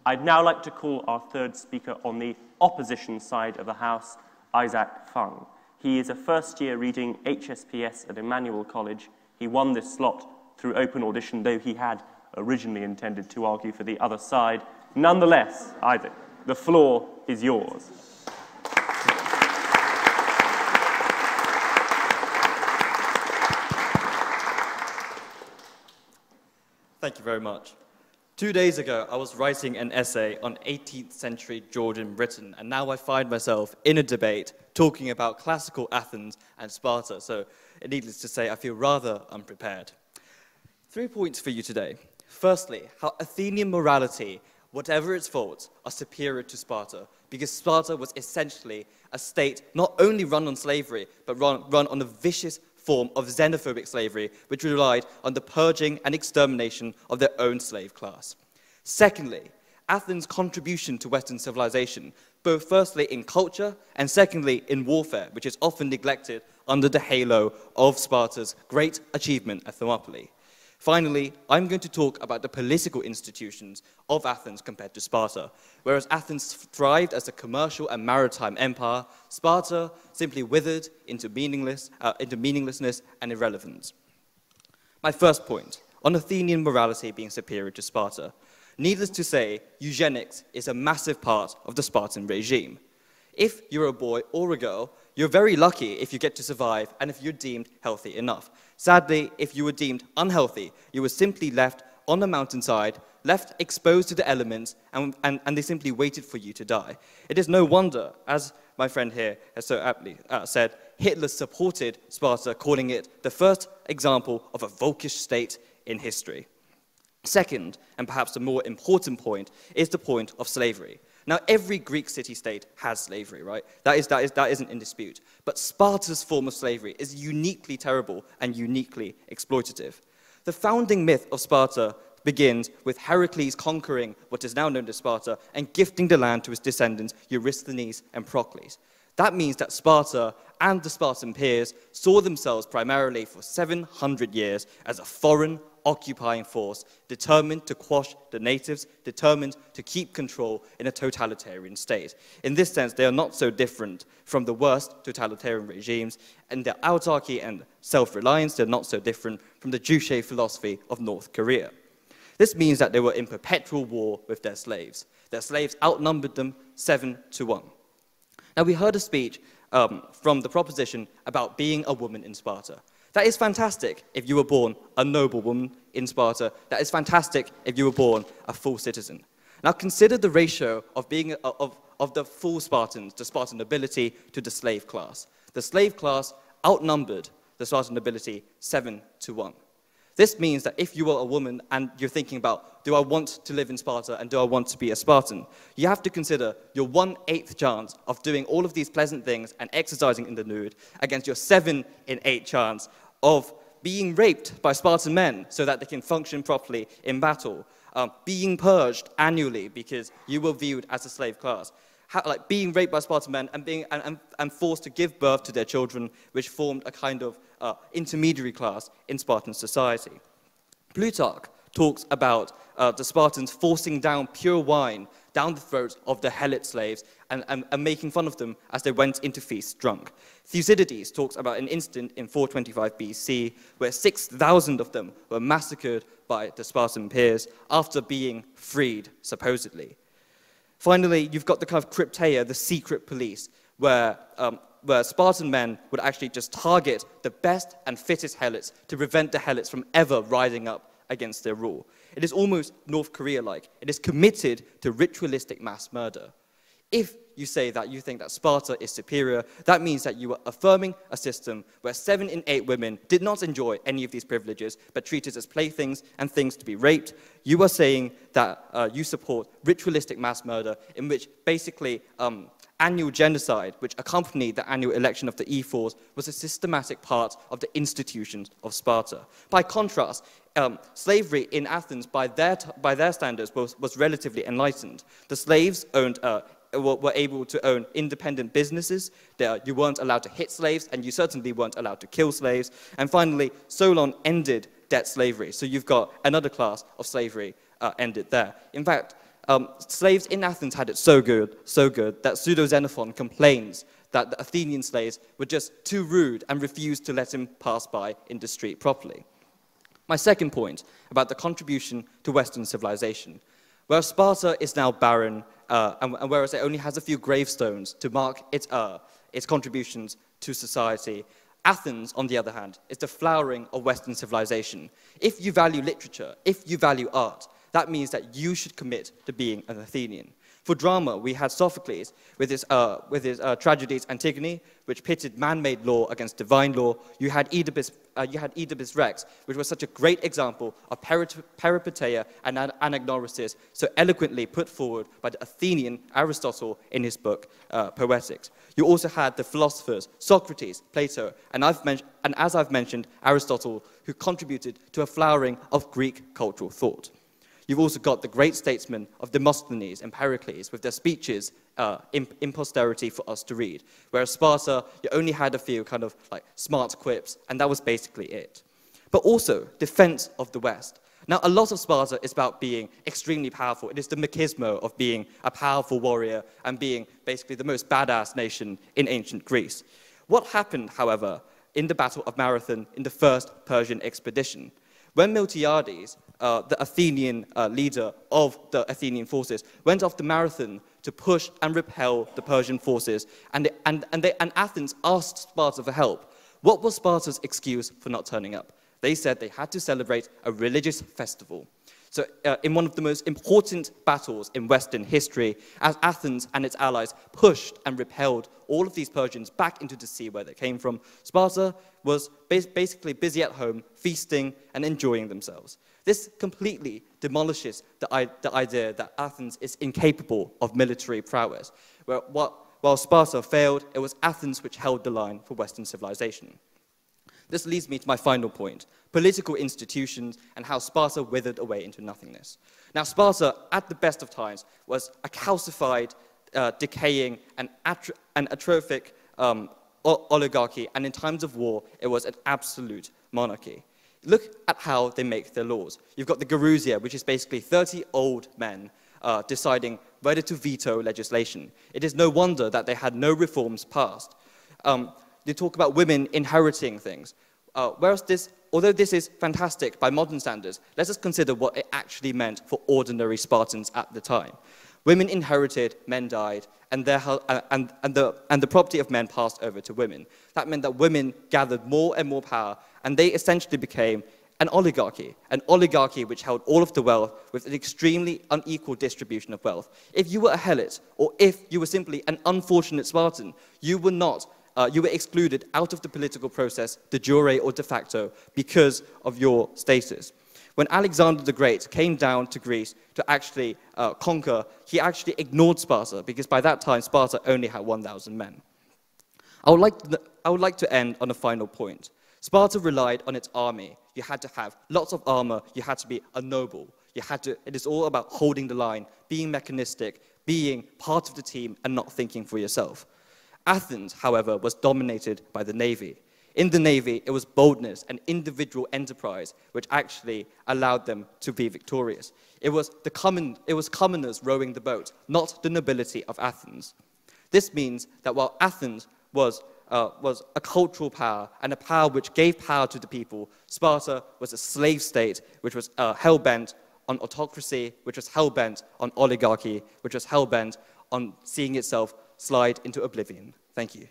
I'd now like to call our third speaker on the opposition side of the House, Issac Fung. He is a first-year reading HSPS at Emmanuel College. He won this slot through open audition, though he had originally intended to argue for the other side. Nonetheless, Issac, the floor is yours. Thank you very much. 2 days ago, I was writing an essay on 18th century Georgian Britain, and now I find myself in a debate talking about classical Athens and Sparta, so needless to say, I feel rather unprepared. 3 points for you today. Firstly, how Athenian morality, whatever its faults, are superior to Sparta, because Sparta was essentially a state not only run on slavery, but run on a vicious form of xenophobic slavery, which relied on the purging and extermination of their own slave class. Secondly, Athens' contribution to Western civilization, both firstly in culture and secondly in warfare, which is often neglected under the halo of Sparta's great achievement at Thermopylae. Finally, I'm going to talk about the political institutions of Athens compared to Sparta. Whereas Athens thrived as a commercial and maritime empire, Sparta simply withered into meaninglessness and irrelevance. My first point, on Athenian morality being superior to Sparta. Needless to say, eugenics is a massive part of the Spartan regime. If you're a boy or a girl, you're very lucky if you get to survive and if you're deemed healthy enough. Sadly, if you were deemed unhealthy, you were simply left on a mountainside, left exposed to the elements, and they simply waited for you to die. It is no wonder, as my friend here has so aptly said, Hitler supported Sparta, calling it the first example of a volkish state in history. Second, and perhaps the more important point, is the point of slavery. Now, every Greek city-state has slavery, right? That isn't in dispute. But Sparta's form of slavery is uniquely terrible and uniquely exploitative. The founding myth of Sparta begins with Heracles conquering what is now known as Sparta and gifting the land to his descendants, Eurysthenes and Procles. That means that Sparta and the Spartan peers saw themselves primarily for 700 years as a foreign, occupying force, determined to quash the natives, determined to keep control in a totalitarian state. In this sense, they are not so different from the worst totalitarian regimes, and their autarky and self-reliance, they're not so different from the Juche philosophy of North Korea. This means that they were in perpetual war with their slaves. Their slaves outnumbered them 7-1. Now, we heard a speech from the proposition about being a woman in Sparta. That is fantastic if you were born a noble woman in Sparta. That is fantastic if you were born a full citizen. Now consider the ratio of being of the full Spartans, the Spartan nobility, to the slave class. The slave class outnumbered the Spartan nobility 7-1. This means that if you are a woman and you're thinking about, do I want to live in Sparta and do I want to be a Spartan? You have to consider your 1/8 chance of doing all of these pleasant things and exercising in the nude against your 7 in 8 chance of being raped by Spartan men so that they can function properly in battle, being purged annually because you were viewed as a slave class, like being raped by Spartan men and forced to give birth to their children, which formed a kind of intermediary class in Spartan society. Plutarch talks about the Spartans forcing down pure wine down the throats of the Helot slaves and making fun of them as they went into feasts drunk. Thucydides talks about an incident in 425 BC where 6,000 of them were massacred by the Spartan peers after being freed, supposedly. Finally, you've got the kind of crypteia, the secret police, where Spartan men would actually just target the best and fittest Helots to prevent the Helots from ever rising up against their rule. It is almost North Korea-like. It is committed to ritualistic mass murder. If you say that you think that Sparta is superior, that means that you are affirming a system where 7 in 8 women did not enjoy any of these privileges, but treated as playthings and things to be raped. You are saying that you support ritualistic mass murder, in which basically annual genocide, which accompanied the annual election of the ephors, was a systematic part of the institutions of Sparta. By contrast, slavery in Athens, by their standards, was relatively enlightened. The slaves were able to own independent businesses. You weren't allowed to hit slaves, and you certainly weren't allowed to kill slaves. And finally, Solon ended debt slavery. So you've got another class of slavery ended there. In fact, Slaves in Athens had it so good, that Pseudo-Xenophon complains that the Athenian slaves were just too rude and refused to let him pass by in the street properly. My second point about the contribution to Western civilization. Whereas Sparta is now barren, and whereas it only has a few gravestones to mark its contributions to society, Athens, on the other hand, is the flowering of Western civilization. If you value literature, if you value art, that means that you should commit to being an Athenian. For drama, we had Sophocles with his tragedies Antigone, which pitted man-made law against divine law. You had Oedipus Rex, which was such a great example of peripeteia and anagnorisis, so eloquently put forward by the Athenian Aristotle in his book Poetics. You also had the philosophers Socrates, Plato, and as I've mentioned, Aristotle, who contributed to a flowering of Greek cultural thought. You've also got the great statesmen of Demosthenes and Pericles with their speeches in posterity for us to read. Whereas Sparta, you only had a few kind of like smart quips, and that was basically it. But also, defense of the West. Now, a lot of Sparta is about being extremely powerful. It is the machismo of being a powerful warrior and being basically the most badass nation in ancient Greece. What happened, however, in the Battle of Marathon in the first Persian expedition? When Miltiades, the Athenian leader of the Athenian forces, went off the Marathon to push and repel the Persian forces, and Athens asked Sparta for help, what was Sparta's excuse for not turning up? They said they had to celebrate a religious festival. So in one of the most important battles in Western history, as Athens and its allies pushed and repelled all of these Persians back into the sea where they came from, Sparta was basically busy at home, feasting and enjoying themselves. This completely demolishes the idea that Athens is incapable of military prowess. While Sparta failed, it was Athens which held the line for Western civilization. This leads me to my final point, political institutions and how Sparta withered away into nothingness. Now, Sparta, at the best of times, was a calcified, decaying, and atrophic oligarchy, and in times of war, it was an absolute monarchy. Look at how they make their laws. You've got the Gerousia, which is basically 30 old men deciding whether to veto legislation. It is no wonder that they had no reforms passed. They talk about women inheriting things. Although this is fantastic by modern standards, let us consider what it actually meant for ordinary Spartans at the time. Women inherited, men died, and the property of men passed over to women. That meant that women gathered more and more power, and they essentially became an oligarchy which held all of the wealth with an extremely unequal distribution of wealth. If you were a helot, or if you were simply an unfortunate Spartan, you were excluded out of the political process, de jure or de facto, because of your status. When Alexander the Great came down to Greece to actually conquer, he actually ignored Sparta, because by that time, Sparta only had 1,000 men. I would like to end on a final point. Sparta relied on its army. You had to have lots of armor. You had to be a noble. It is all about holding the line, being mechanistic, being part of the team, and not thinking for yourself. Athens, however, was dominated by the navy. In the navy, it was boldness and individual enterprise which actually allowed them to be victorious. It was commoners rowing the boat, not the nobility of Athens. This means that while Athens was a cultural power and a power which gave power to the people, Sparta was a slave state which was hell-bent on autocracy, which was hell-bent on oligarchy, which was hell-bent on seeing itself slide into oblivion. Thank you.